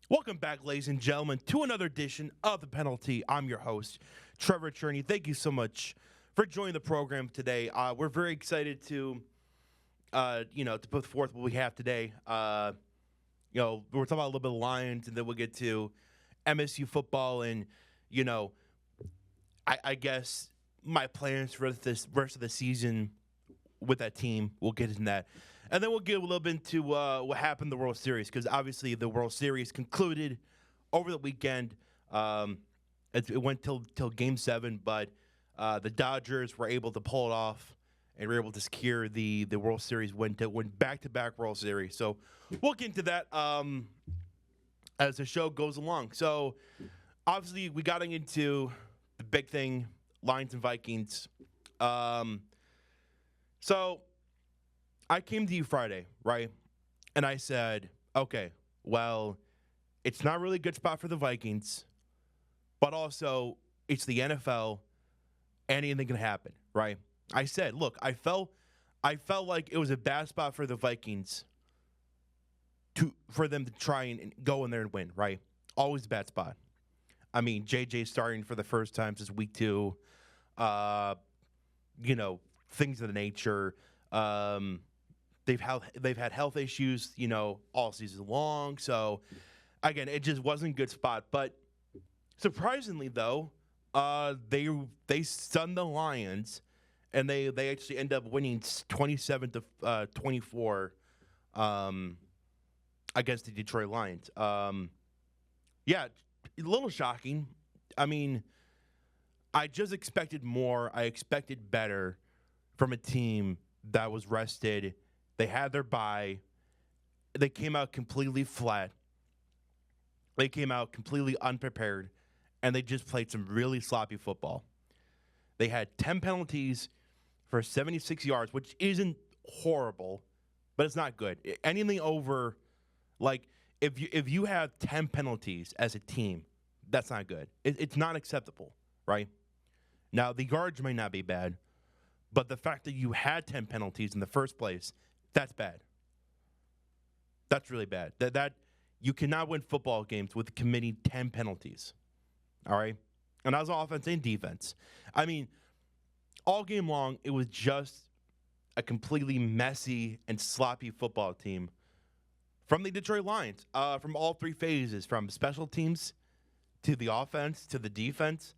Welcome back, ladies and gentlemen, to another edition of The Penalty. I'm your host, Trevor Cherney. Thank you so much for joining the program today. We're very excited to put forth what we have today. We're talking about a little bit of Lions, and then we'll get to MSU football and, I guess my plans for this rest of the season with that team. We'll get into that. And then we'll get a little bit into what happened in the World Series, because obviously the World Series concluded over the weekend. It went till Game 7, but the Dodgers were able to pull it off and were able to secure the World Series win back-to-back World Series. So we'll get into that as the show goes along. So obviously we got into the big thing, Lions and Vikings. So I came to you Friday, right? And I said, okay, well, it's not really a good spot for the Vikings, but also it's the NFL. Anything can happen, right? I said, look, I felt like it was a bad spot for the Vikings for them to try and go in there and win, right? Always a bad spot. I mean, JJ starting for the first time since week 2. Things of the nature. They've had health issues, all season long. So, again, it just wasn't a good spot. But surprisingly, though, they stunned the Lions, and they actually end up winning 27-24 against the Detroit Lions. Yeah, a little shocking. I mean, I just expected more. I expected better from a team that was rested. They had their bye. They came out completely flat. They came out completely unprepared, and they just played some really sloppy football. They had 10 penalties for 76 yards, which isn't horrible, but it's not good. Anything over, if you have 10 penalties as a team, that's not good. It's not acceptable, right? Now, the yards may not be bad, but the fact that you had 10 penalties in the first place, that's bad. That's really bad. That you cannot win football games with committing 10 penalties. All right? And that was offense and defense. I mean, all game long, it was just a completely messy and sloppy football team from the Detroit Lions, from all three phases, from special teams to the offense to the defense.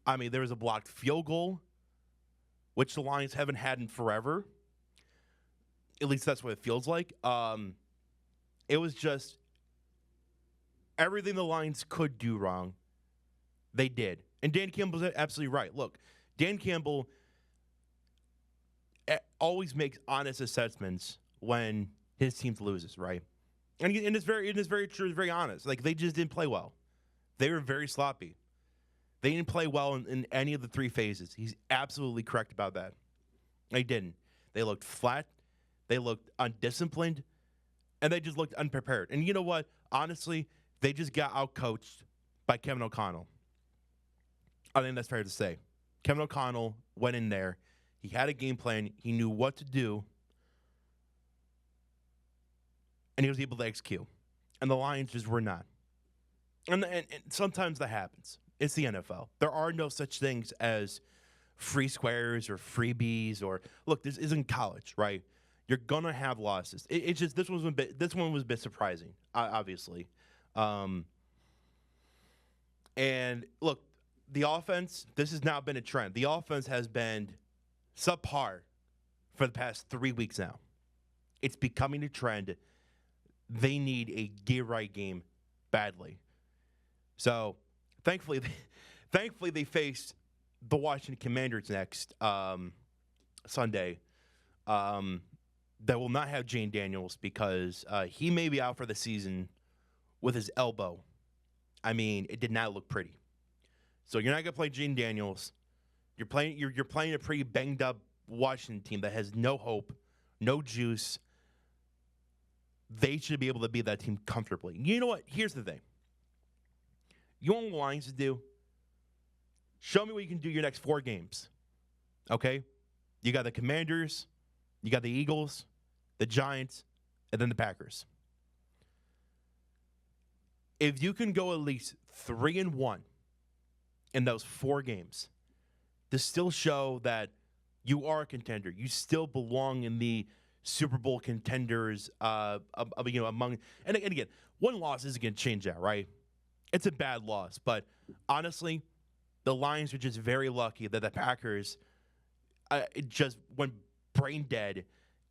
I mean, there was a blocked field goal, which the Lions haven't had in forever. At least that's what it feels like. It was just everything the Lions could do wrong, they did. And Dan Campbell's absolutely right. Look, Dan Campbell always makes honest assessments when his team loses, right? And it's very true. It's very honest. Like, they just didn't play well. They were very sloppy. They didn't play well in any of the three phases. He's absolutely correct about that. They didn't. They looked flat. They looked undisciplined. And they just looked unprepared. And you know what? Honestly, they just got outcoached by Kevin O'Connell. I think that's fair to say. Kevin O'Connell went in there. He had a game plan. He knew what to do. And he was able to execute. And the Lions just were not. And sometimes that happens. It's the NFL. There are no such things as free squares or freebies or look. This isn't college, right? You're gonna have losses. It's just this one was a bit surprising, obviously. And look, the offense. This has now been a trend. The offense has been subpar for the past 3 weeks now. It's becoming a trend. They need a get-right game badly. So, thankfully, they face the Washington Commanders next Sunday. That will not have Jane Daniels because he may be out for the season with his elbow. I mean, it did not look pretty. So you're not gonna play Jane Daniels. You're playing a pretty banged up Washington team that has no hope, no juice. They should be able to beat that team comfortably. You know what? Here's the thing. You want what the Lions to do? Show me what you can do your next 4 games. Okay? You got the Commanders, you got the Eagles, the Giants, and then the Packers. If you can go at least 3-1 in those 4 games to still show that you are a contender, you still belong in the Super Bowl contenders, among and again, one loss isn't going to change that, right? It's a bad loss, but honestly, the Lions are just very lucky that the Packers it just went brain dead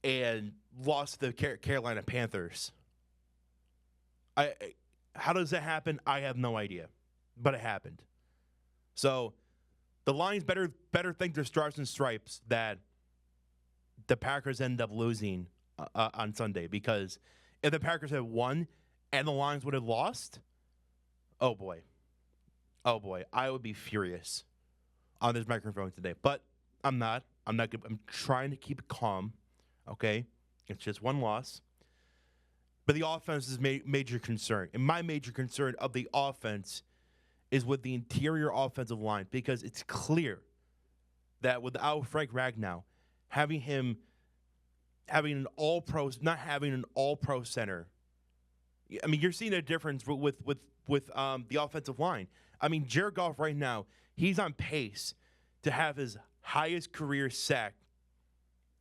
and lost to the Carolina Panthers. How does that happen? I have no idea, but it happened. So the Lions better thank their stars and stripes that the Packers end up losing on Sunday, because if the Packers had won and the Lions would have lost, oh boy, I would be furious on this microphone today. But I'm not. I'm trying to keep it calm. Okay, it's just one loss. But the offense is major concern, and my major concern of the offense is with the interior offensive line, because it's clear that without Frank Ragnow, having an all-pro, not having an all-pro center, I mean, you're seeing a difference with the offensive line. I mean, Jared Goff right now, he's on pace to have his highest career sack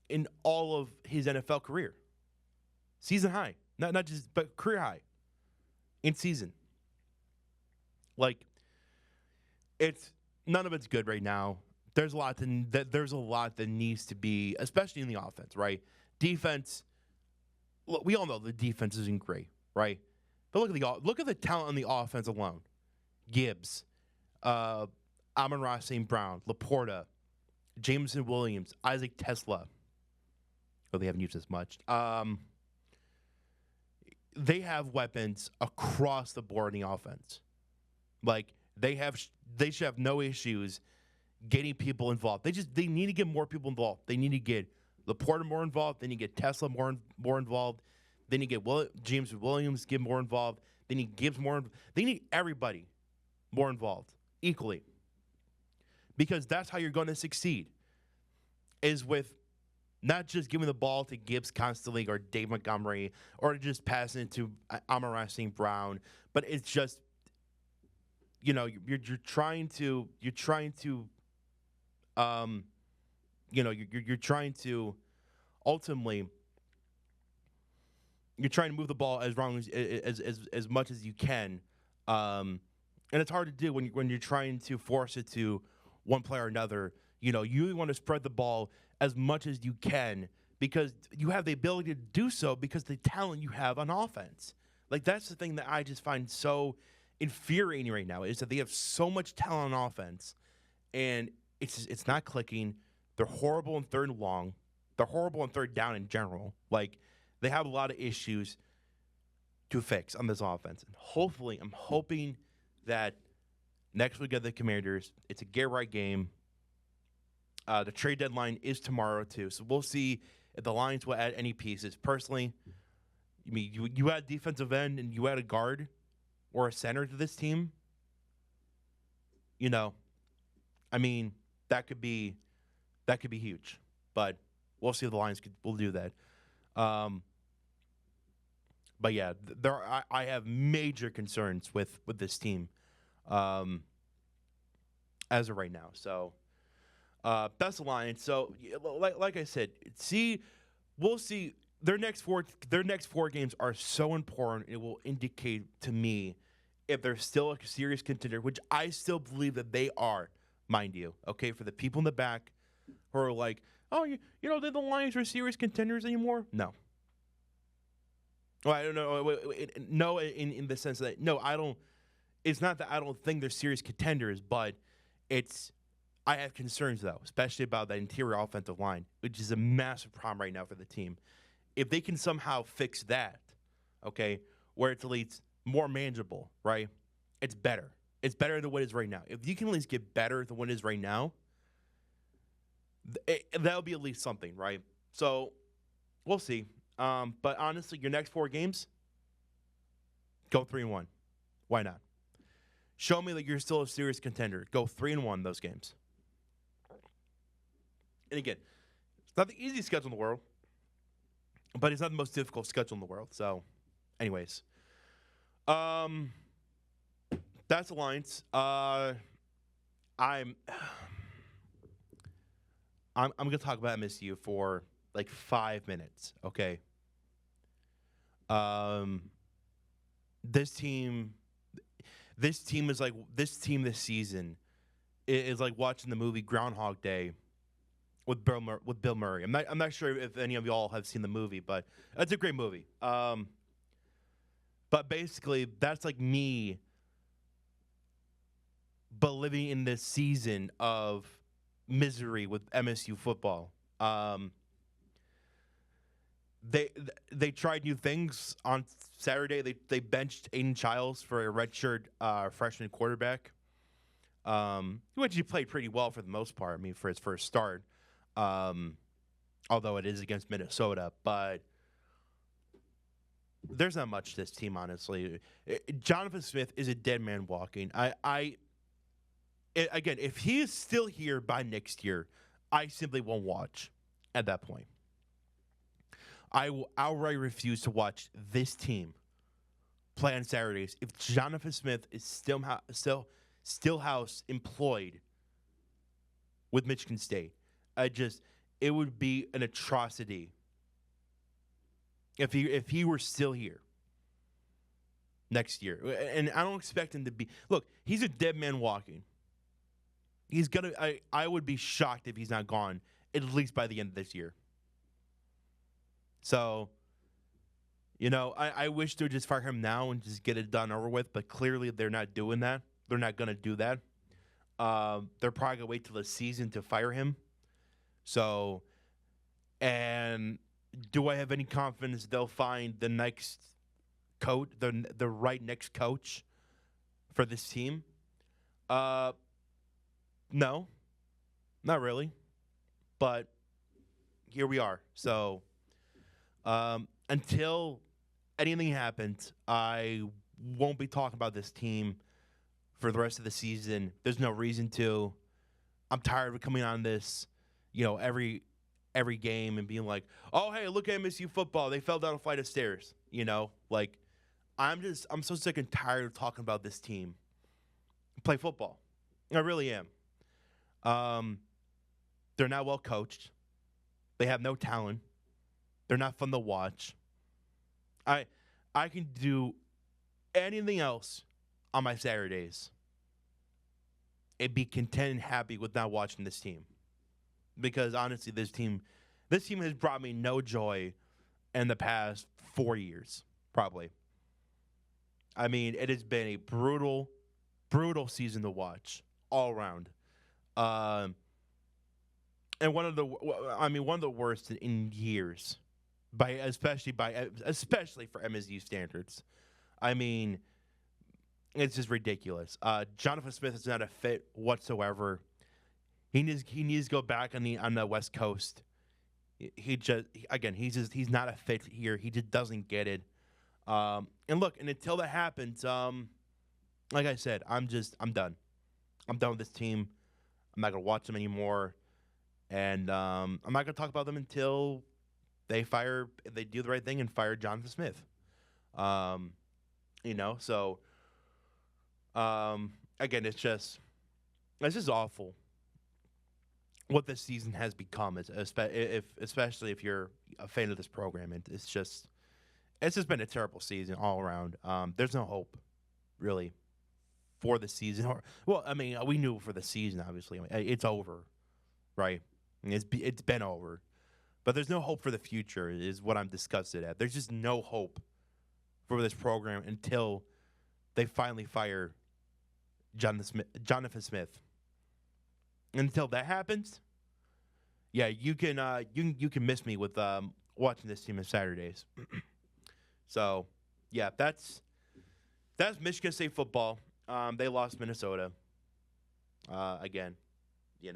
in all of his NFL career. Season high. Not just, but career high in season. Like, none of it's good right now. There's a lot that needs to be, especially in the offense, right? Defense. Look, we all know the defense isn't great, right? But look at the talent on the offense alone. Gibbs, Amon-Ra St. Brown, Laporta, Jameson Williams, Isaac Tesla. Oh, they haven't used as much. They have weapons across the board in the offense. Like, they should have no issues getting people involved. They need to get more people involved. They need to get Laporta more involved. They need to get Tesla more involved. They need to get James Williams get more involved. They need Gibbs more. They need everybody more involved equally, because that's how you're going to succeed. Is with not just giving the ball to Gibbs constantly or Dave Montgomery, or just passing it to Amon-Ra St. Brown, but it's just, you're trying to ultimately, you're trying to move the ball as much as you can, and it's hard to do when you're trying to force it to one player or another. You want to spread the ball as much as you can, because you have the ability to do so because the talent you have on offense. Like, that's the thing that I just find so infuriating right now, is that they have so much talent on offense, and it's not clicking. They're horrible in third and long. They're horrible in third down in general. Like, they have a lot of issues to fix on this offense. And hopefully, I'm hoping that next week at the Commanders, it's a get-right game. The trade deadline is tomorrow, too. So we'll see if the Lions will add any pieces. Personally, I mean, you add defensive end and you add a guard or a center to this team, I mean, that could be huge. But we'll see if the Lions will do that. But yeah, I have major concerns with this team as of right now. So that's the Lions. So like I said, we'll see. Their next four games are so important. It will indicate to me if they're still a serious contender, which I still believe that they are, mind you. Okay, for the people in the back who are like, oh, the Lions are serious contenders anymore? No. Well, I don't know. No, in the sense that, no, I don't. It's not that I don't think they're serious contenders, but I have concerns, though, especially about that interior offensive line, which is a massive problem right now for the team. If they can somehow fix that, okay, where it's at least more manageable, right, it's better. It's better than what it is right now. If you can at least get better than what it is right now, that'll be at least something, right? So we'll see. But honestly, your next four games, go 3-1. Why not? Show me that you're still a serious contender. Go 3-1 those games. And again, it's not the easiest schedule in the world, but it's not the most difficult schedule in the world. So, anyways, that's Alliance. I'm I'm gonna talk about MSU for like 5 minutes. Okay. Um, this team, this team this season is like watching the movie Groundhog Day with Bill Murray. I'm not sure if any of y'all have seen the movie, but it's a great movie. But basically, that's like me, but living in this season of misery with MSU football. They they tried new things on Saturday. They benched Aiden Childs for a redshirt freshman quarterback, who actually played pretty well for the most part. I mean, for his first start, um, although it is against Minnesota, but there's not much to this team, honestly. Jonathan Smith is a dead man walking. Again, if he is still here by next year, I simply won't watch at that point. I will outright refuse to watch this team play on Saturdays if Jonathan Smith is still house employed with Michigan State. It would be an atrocity if he were still here next year. And I don't expect him to be. Look, he's a dead man walking. He's gonna. I would be shocked if he's not gone at least by the end of this year. So, I wish they would just fire him now and just get it done over with. But clearly, they're not doing that. They're not going to do that. They're probably going to wait till the season to fire him. So, and do I have any confidence they'll find the next coach, the right next coach for this team? No, not really. But here we are. So. Until anything happens, I won't be talking about this team for the rest of the season. There's no reason to. I'm tired of coming on this, every game and being like, "Oh, hey, look at MSU football. They fell down a flight of stairs." I'm so sick and tired of talking about this team. Play football. I really am. They're not well coached. They have no talent. They're not fun to watch. I can do anything else on my Saturdays and be content and happy with not watching this team. Because honestly, this team has brought me no joy in the past 4 years, probably. I mean, it has been a brutal, brutal season to watch all around. And one of the worst in years. Especially for MSU standards. I mean, it's just ridiculous. Jonathan Smith is not a fit whatsoever. He needs to go back on the West Coast. He's not a fit here. He just doesn't get it. And until that happens, like I said, I'm done. I'm done with this team. I'm not gonna watch them anymore, and I'm not gonna talk about them until they do the right thing and fire Jonathan Smith. So again, it's just awful what this season has become, especially if you're a fan of this program. It's just been a terrible season all around. There's no hope, really, for the season. We knew for the season, obviously. It's over, right? It's been over. But there's no hope for the future is what I'm disgusted at. There's just no hope for this program until they finally fire Jonathan Smith. Until that happens, yeah, you can miss me with watching this team on Saturdays. So, yeah, that's Michigan State football. They lost Minnesota again. They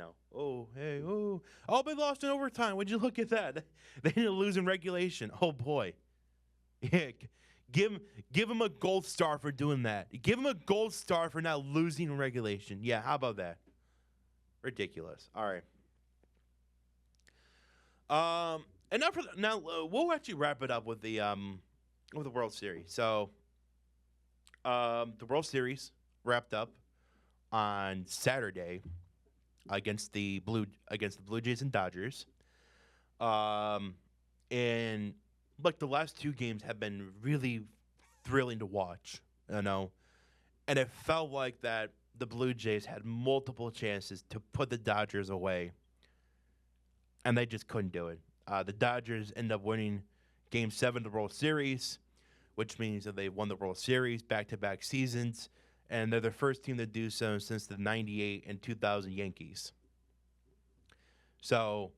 lost in overtime. Would you look at that? They didn't lose in regulation. Oh boy, yeah. Give him a gold star for doing that. Give him a gold star for not losing in regulation. Yeah, how about that? Ridiculous. All right. And now we'll actually wrap it up with the World Series. So, the World Series wrapped up on Saturday against the Blue Jays and Dodgers. And like the last two games have been really thrilling to watch, you know. And it felt like that the Blue Jays had multiple chances to put the Dodgers away, and they just couldn't do it. The Dodgers end up winning Game 7 of the World Series, which means that they won the World Series back-to-back seasons, and they're the first team to do so since the 98 and 2000 Yankees. So,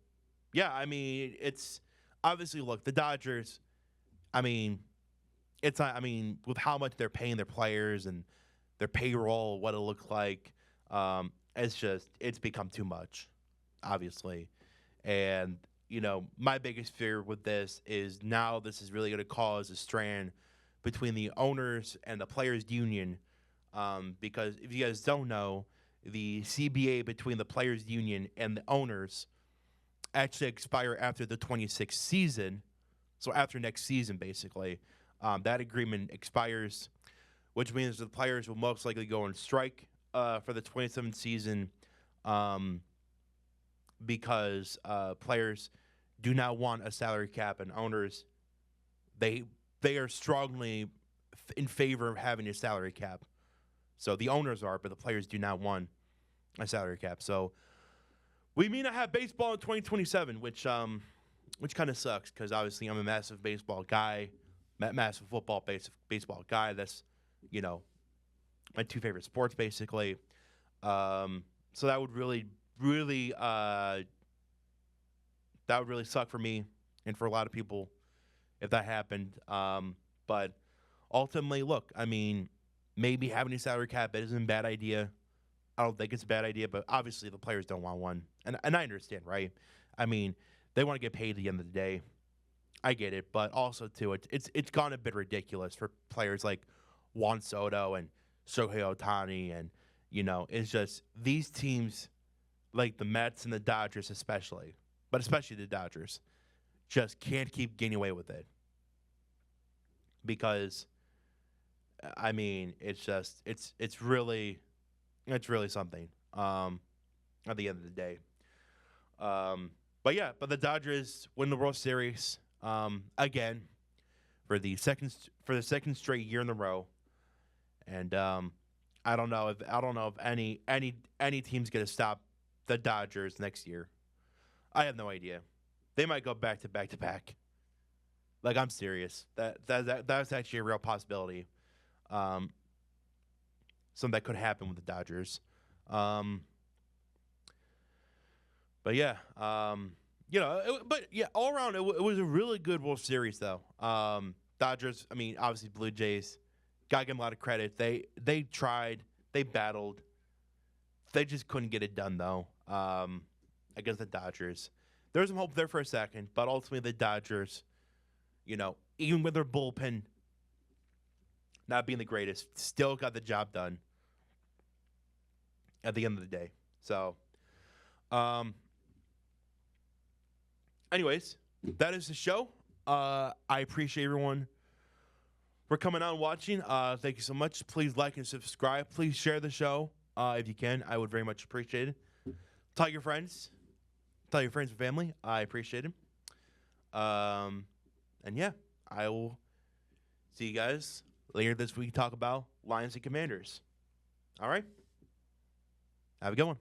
yeah, I mean, it's obviously, look, the Dodgers, I mean, it's not, I mean, with how much they're paying their players and their payroll, what it looks like, it's become too much, obviously. And, you know, my biggest fear with this is now this is really going to cause a strand between the owners and the players' union, because if you guys don't know, the CBA between the players' union and the owners actually expire after the 26th season, so after next season, basically. That agreement expires, which means the players will most likely go on strike for the 27th season, because players do not want a salary cap, and owners, they are strongly in favor of having a salary cap. So the owners are, but the players do not want a salary cap. So we may not have baseball in 2027, which kind of sucks because obviously I'm a massive baseball guy, massive baseball guy. That's, you know, my two favorite sports basically. So that would really suck for me and for a lot of people if that happened. But ultimately, look, I mean, maybe having a salary cap isn't a bad idea. I don't think it's a bad idea, but obviously the players don't want one. And I understand, right? I mean, they want to get paid at the end of the day. I get it, but also too, it's gone a bit ridiculous for players like Juan Soto and Shohei Ohtani, and you know, it's just these teams, like the Mets and the Dodgers especially, but especially the Dodgers, just can't keep getting away with it. Because I mean, it's really something. At the end of the day. But the Dodgers win the World Series again for the second straight year in a row, and I don't know if any team's gonna stop the Dodgers next year. I have no idea. They might go back to back. Like, I'm serious. That's actually a real possibility. Something that could happen with the Dodgers. But yeah, all around it was a really good World Series though. Dodgers, I mean, obviously Blue Jays, gotta give them a lot of credit. They tried, they battled, they just couldn't get it done though. Against the Dodgers, there was some hope there for a second, but ultimately the Dodgers, you know, even with their bullpen not being the greatest, still got the job done at the end of the day. So, anyways, that is the show. I appreciate everyone for coming out and watching. Thank you so much. Please like and subscribe. Please share the show if you can. I would very much appreciate it. Tell your friends. Tell your friends and family. I appreciate it. And yeah, I will see you guys later this week. Talk about Lions and Commanders. All right. Have a good one.